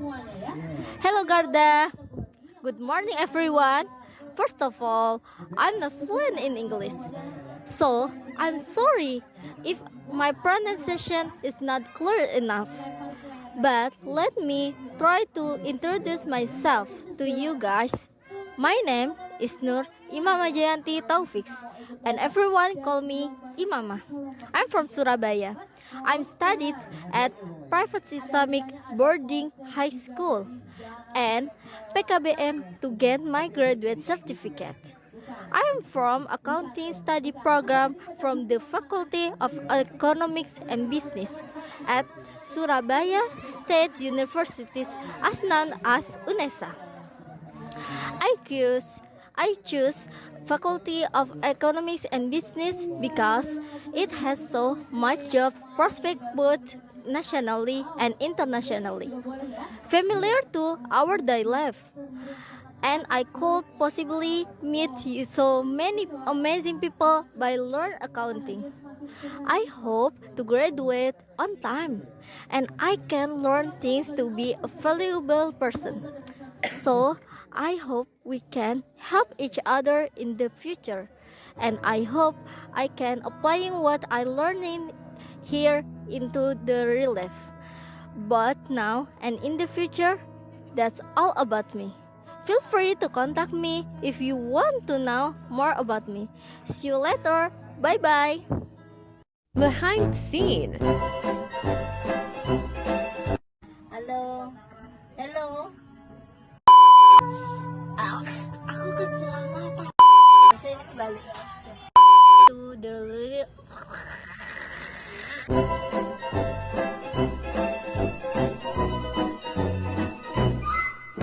Hello, Garda. Good morning, everyone. First of all, I'm not fluent in English, so I'm sorry if my pronunciation is not clear enough. But let me try to introduce myself to you guys. My name is Nur Imama Jayanti Taufik, and everyone call me Imama. I'm from Surabaya. I'm studied at private Islamic boarding high school and PKBM to get my graduate certificate. I am from accounting study program from the Faculty of Economics and Business at Surabaya State University as known as UNESA. I choose I choose Faculty of Economics and Business because it has so much job prospect both nationally and internationally, familiar to our daily life, and I could possibly meet so many amazing people by learn accounting. I hope to graduate on time and I can learn things to be a valuable person. So, I hope we can help each other in the future. And I hope I can applying what I learning here into the real life. But now and in the future, that's all about me. Feel free to contact me if you want to know more about me. See you later. Bye bye. Behind the scene. Halo. Hello. Aku kecelakaan. Saya ini kembali. To the